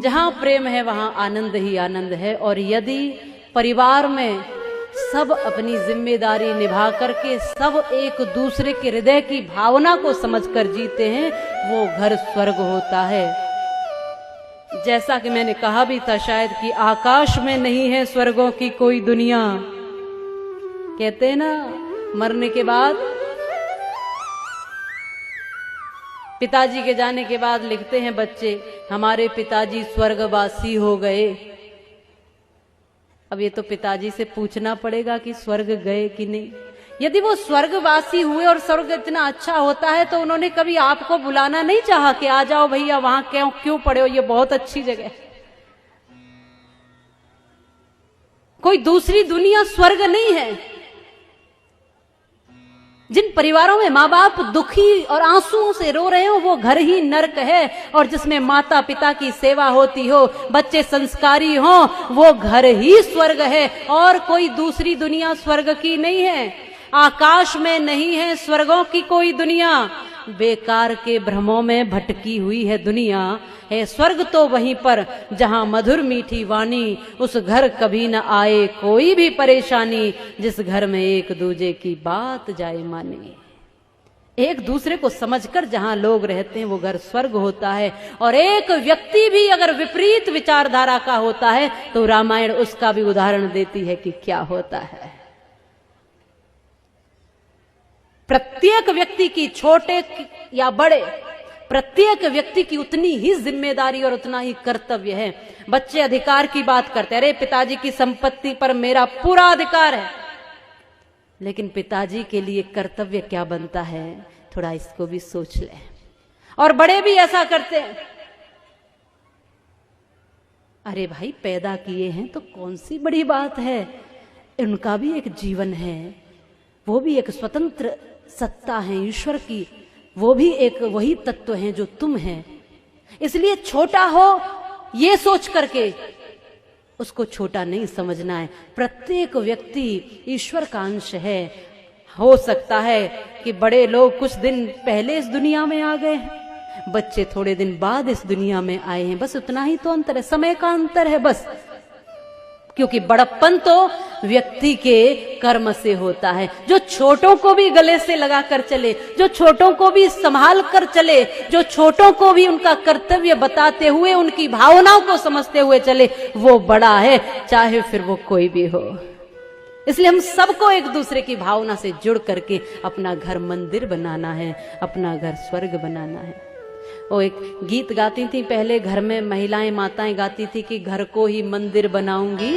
जहां प्रेम है वहां आनंद ही आनंद है। और यदि परिवार में सब अपनी जिम्मेदारी निभा करके सब एक दूसरे के हृदय की भावना को समझकर जीते हैं, वो घर स्वर्ग होता है। जैसा कि मैंने कहा भी था शायद कि आकाश में नहीं है स्वर्गों की कोई दुनिया। कहते हैं ना, मरने के बाद, पिताजी के जाने के बाद लिखते हैं बच्चे, हमारे पिताजी स्वर्गवासी हो गए। अब ये तो पिताजी से पूछना पड़ेगा कि स्वर्ग गए कि नहीं। यदि वो स्वर्गवासी हुए और स्वर्ग इतना अच्छा होता है तो उन्होंने कभी आपको बुलाना नहीं चाहा कि आ जाओ भैया, वहां क्यों पड़े हो, ये बहुत अच्छी जगह है। कोई दूसरी दुनिया स्वर्ग नहीं है। जिन परिवारों में माँ बाप दुखी और आंसुओं से रो रहे हो वो घर ही नर्क है, और जिसमें माता पिता की सेवा होती हो, बच्चे संस्कारी हो, वो घर ही स्वर्ग है। और कोई दूसरी दुनिया स्वर्ग की नहीं है। आकाश में नहीं है स्वर्गों की कोई दुनिया, बेकार के भ्रमों में भटकी हुई है दुनिया है। स्वर्ग तो वहीं पर जहां मधुर मीठी वाणी, उस घर कभी न आए कोई भी परेशानी, जिस घर में एक दूजे की बात जाए माने। एक दूसरे को समझकर जहां लोग रहते हैं वो घर स्वर्ग होता है। और एक व्यक्ति भी अगर विपरीत विचारधारा का होता है तो रामायण उसका भी उदाहरण देती है कि क्या होता है। प्रत्येक व्यक्ति की, छोटे या बड़े, प्रत्येक व्यक्ति की उतनी ही जिम्मेदारी और उतना ही कर्तव्य है। बच्चे अधिकार की बात करते हैं, अरे पिताजी की संपत्ति पर मेरा पूरा अधिकार है, लेकिन पिताजी के लिए कर्तव्य क्या बनता है, थोड़ा इसको भी सोच ले। और बड़े भी ऐसा करते हैं, अरे भाई पैदा किए हैं तो कौन सी बड़ी बात है, उनका भी एक जीवन है, वो भी एक स्वतंत्र सत्ता है ईश्वर की, वो भी एक वही तत्व है जो तुम है। इसलिए छोटा हो ये सोच करके उसको छोटा नहीं समझना है। प्रत्येक व्यक्ति ईश्वर का अंश है। हो सकता है कि बड़े लोग कुछ दिन पहले इस दुनिया में आ गए हैं, बच्चे थोड़े दिन बाद इस दुनिया में आए हैं, बस उतना ही तो अंतर है, समय का अंतर है बस। क्योंकि बड़प्पन तो व्यक्ति के कर्म से होता है। जो छोटों को भी गले से लगा कर चले, जो छोटों को भी संभाल कर चले, जो छोटों को भी उनका कर्तव्य बताते हुए उनकी भावनाओं को समझते हुए चले, वो बड़ा है, चाहे फिर वो कोई भी हो। इसलिए हम सबको एक दूसरे की भावना से जुड़ करके अपना घर मंदिर बनाना है, अपना घर स्वर्ग बनाना है। वो एक गीत गाती थी पहले, घर में महिलाएं माताएं गाती थी कि घर को ही मंदिर बनाऊंगी,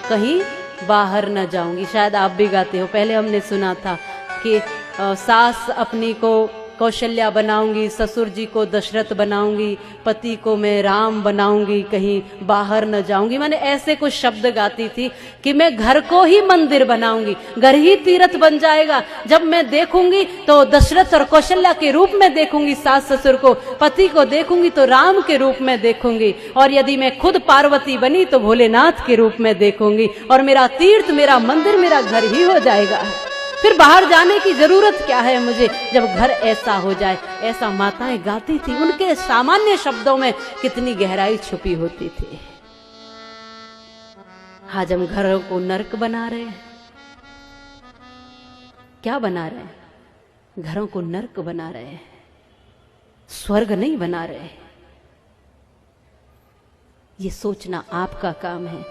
कहीं बाहर न जाऊंगी। शायद आप भी गाते हो, पहले हमने सुना था कि सास अपनी को कौशल्या बनाऊंगी, ससुर जी को दशरथ बनाऊंगी, पति को मैं राम बनाऊंगी, कहीं बाहर न जाऊंगी। मैंने ऐसे कुछ शब्द गाती थी कि मैं घर को ही मंदिर बनाऊंगी, घर ही तीर्थ बन जाएगा। जब मैं देखूंगी तो दशरथ और कौशल्या के रूप में देखूंगी सास ससुर को, पति को देखूंगी तो राम के रूप में देखूंगी, और यदि मैं खुद पार्वती बनी तो भोलेनाथ के रूप में देखूंगी, और मेरा तीर्थ, मेरा मंदिर, मेरा घर ही हो जाएगा। फिर बाहर जाने की जरूरत क्या है मुझे, जब घर ऐसा हो जाए। ऐसा माताएं गाती थी, उनके सामान्य शब्दों में कितनी गहराई छुपी होती थी। आज हम घरों को नर्क बना रहे हैं। क्या बना रहे हैं? घरों को नर्क बना रहे हैं, स्वर्ग नहीं बना रहे। ये सोचना आपका काम है।